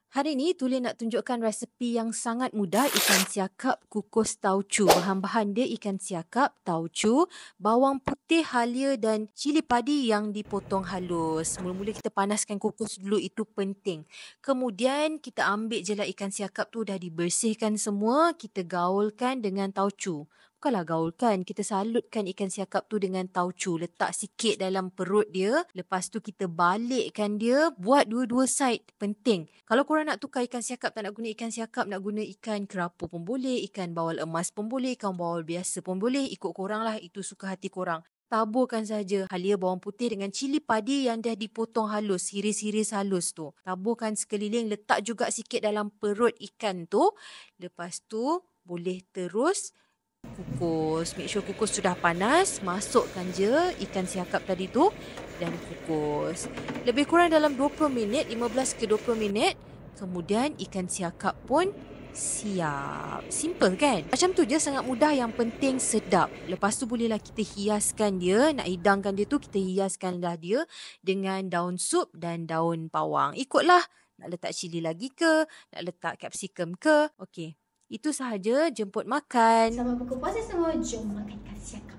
Hari ni Tulen nak tunjukkan resepi yang sangat mudah ikan siakap kukus tauco. Bahan-bahan dia ikan siakap, tauco, bawang putih halia dan cili padi yang dipotong halus. Mula-mula kita panaskan kukus dulu, itu penting. Kemudian kita ambil je lah ikan siakap tu, dah dibersihkan semua, kita gaulkan dengan tauco. Bukanlah gaulkan, kita salutkan ikan siakap tu dengan tauco. Letak sikit dalam perut dia. Lepas tu kita balikkan dia. Buat dua-dua side. Penting. Kalau korang nak tukar ikan siakap, tak nak guna ikan siakap, nak guna ikan kerapu pun boleh. Ikan bawal emas pun boleh. Ikan bawal biasa pun boleh. Ikut korang lah. Itu suka hati korang. Taburkan saja halia bawang putih dengan cili padi yang dah dipotong halus. Hiris-hiris halus tu. Taburkan sekeliling. Letak juga sikit dalam perut ikan tu. Lepas tu boleh terus kukus. Make sure kukus sudah panas. Masukkan je ikan siakap tadi tu dan kukus. Lebih kurang dalam 20 minit, 15 ke 20 minit. Kemudian ikan siakap pun siap. Simple kan? Macam tu je, sangat mudah, yang penting sedap. Lepas tu bolehlah kita hiaskan dia. Nak hidangkan dia tu, kita hiaskanlah dia dengan daun sup dan daun bawang. Ikutlah. Nak letak cili lagi ke? Nak letak capsicum ke? Okey. Itu sahaja, jemput makan. Selamat buka puasa semua, jom makan ikan siakap.